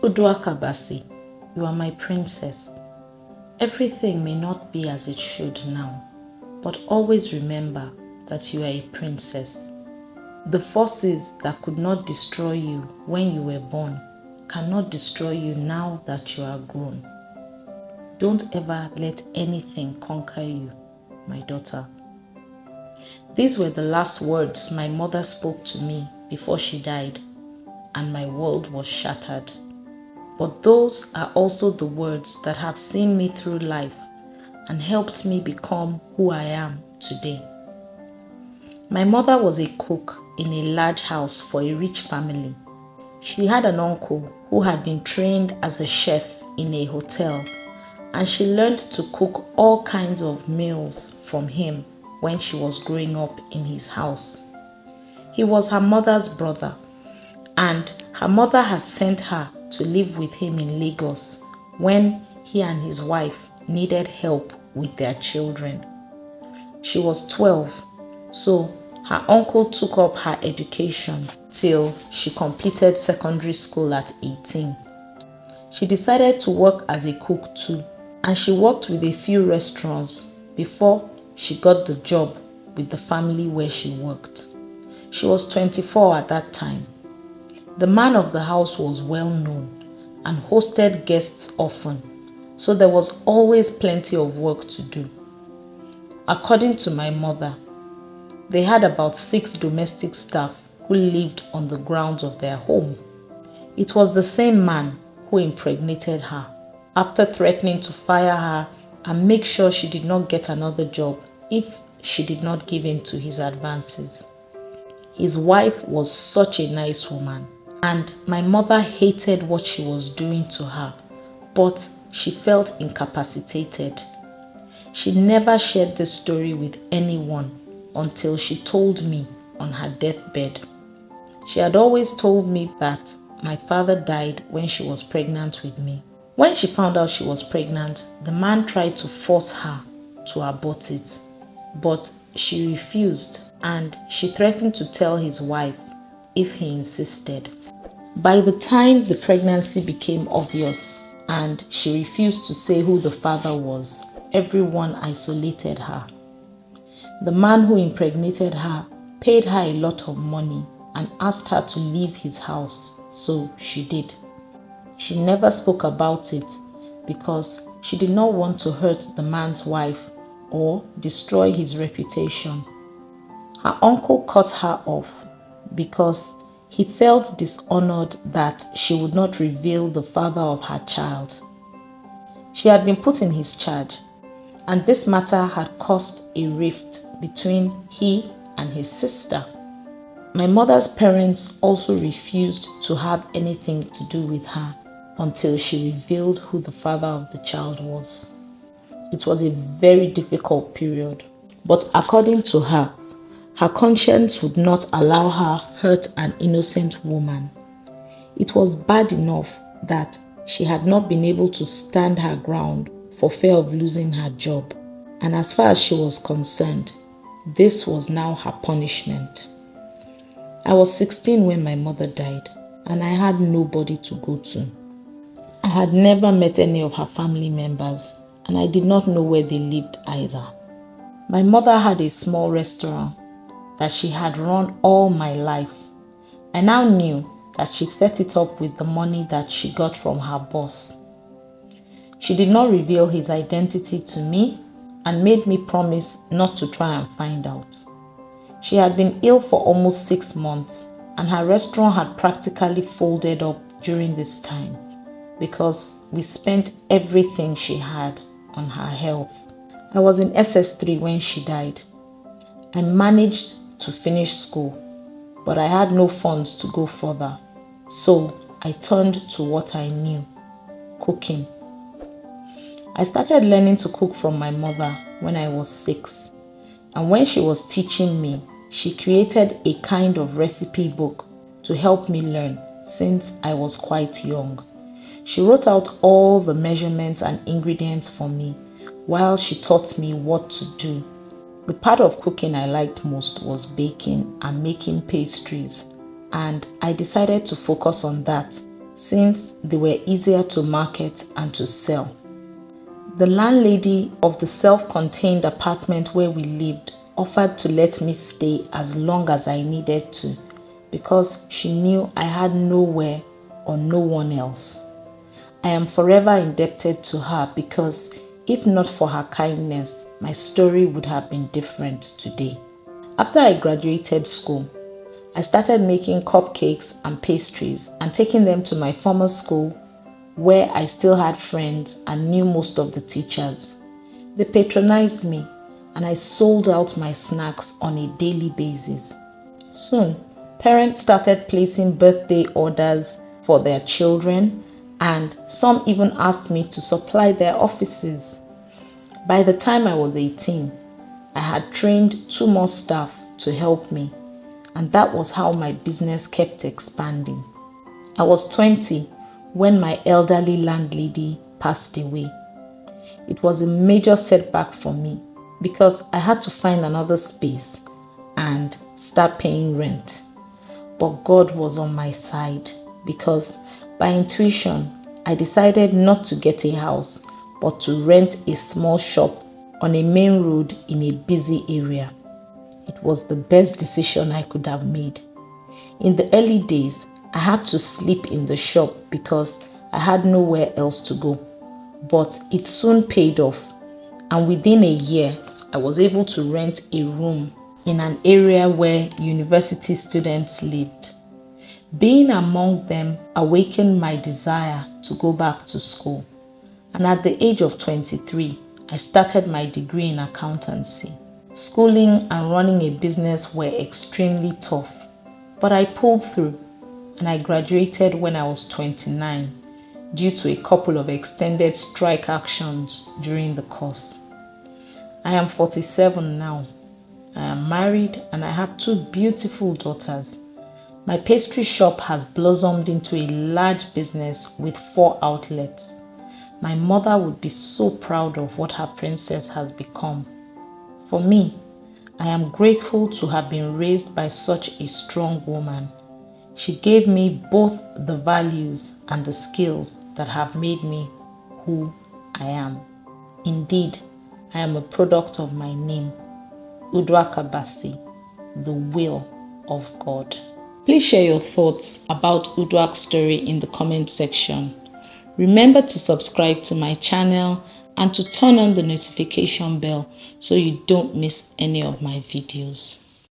Uduak, you are my princess. Everything may not be as it should now, but always remember that you are a princess. The forces that could not destroy you when you were born cannot destroy you now that you are grown. Don't ever let anything conquer you, my daughter. These were the last words my mother spoke to me before she died, and my world was shattered. But those are also the words that have seen me through life and helped me become who I am today. My mother was a cook in a large house for a rich family. She had an uncle who had been trained as a chef in a hotel, and she learned to cook all kinds of meals from him when she was growing up in his house. He was her mother's brother, and her mother had sent her to live with him in Lagos when he and his wife needed help with their children. She was 12, so her uncle took up her education till she completed secondary school at 18. She decided to work as a cook too, and she worked with a few restaurants before she got the job with the family where she worked. She was 24 at that time. The man of the house was well known and hosted guests often, so there was always plenty of work to do. According to my mother, they had about 6 domestic staff who lived on the grounds of their home. It was the same man who impregnated her after threatening to fire her and make sure she did not get another job if she did not give in to his advances. His wife was such a nice woman, and my mother hated what she was doing to her, but she felt incapacitated. She never shared this story with anyone until she told me on her deathbed. She had always told me that my father died when she was pregnant with me. When she found out she was pregnant, the man tried to force her to abort it, but she refused, and she threatened to tell his wife if he insisted. By the time the pregnancy became obvious and she refused to say who the father was, everyone isolated her. The man who impregnated her paid her a lot of money and asked her to leave his house, so she did. She never spoke about it because she did not want to hurt the man's wife or destroy his reputation. Her uncle cut her off because he felt dishonored that she would not reveal the father of her child. She had been put in his charge, and this matter had caused a rift between he and his sister. My mother's parents also refused to have anything to do with her until she revealed who the father of the child was. It was a very difficult period, but according to her, her conscience would not allow her hurt an innocent woman. It was bad enough that she had not been able to stand her ground for fear of losing her job. And as far as she was concerned, this was now her punishment. I was 16 when my mother died, and I had nobody to go to. I had never met any of her family members, and I did not know where they lived either. My mother had a small restaurant that she had run all my life. I now knew that she set it up with the money that she got from her boss. She did not reveal his identity to me and made me promise not to try and find out. She had been ill for almost 6 months, and her restaurant had practically folded up during this time because we spent everything she had on her health. I was in SS3 when she died. I managed to finish school, but I had no funds to go further, so I turned to what I knew: cooking. I started learning to cook from my mother when I was 6, and when she was teaching me, she created a kind of recipe book to help me learn since I was quite young. She wrote out all the measurements and ingredients for me while she taught me what to do. The part of cooking I liked most was baking and making pastries, and I decided to focus on that since they were easier to market and to sell. The landlady of the self-contained apartment where we lived offered to let me stay as long as I needed to because she knew I had nowhere or no one else. I am forever indebted to her because if not for her kindness, my story would have been different today. After I graduated school, I started making cupcakes and pastries and taking them to my former school where I still had friends and knew most of the teachers. They patronized me and I sold out my snacks on a daily basis. Soon, parents started placing birthday orders for their children and some even asked me to supply their offices. By the time I was 18, I had trained 2 more staff to help me, and that was how my business kept expanding. I was 20 when my elderly landlady passed away. It was a major setback for me because I had to find another space and start paying rent. But God was on my side because by intuition, I decided not to get a house but to rent a small shop on a main road in a busy area. It was the best decision I could have made. In the early days, I had to sleep in the shop because I had nowhere else to go. But it soon paid off, and within a year, I was able to rent a room in an area where university students lived. Being among them awakened my desire to go back to school. And at the age of 23, I started my degree in accountancy. Schooling and running a business were extremely tough, but I pulled through and I graduated when I was 29 due to a couple of extended strike actions during the course. I am 47 now. I am married and I have 2 beautiful daughters. My pastry shop has blossomed into a large business with 4 outlets. My mother would be so proud of what her princess has become. For me, I am grateful to have been raised by such a strong woman. She gave me both the values and the skills that have made me who I am. Indeed, I am a product of my name, Uduak, the will of God. Please share your thoughts about Uduak's story in the comment section. Remember to subscribe to my channel and to turn on the notification bell so you don't miss any of my videos.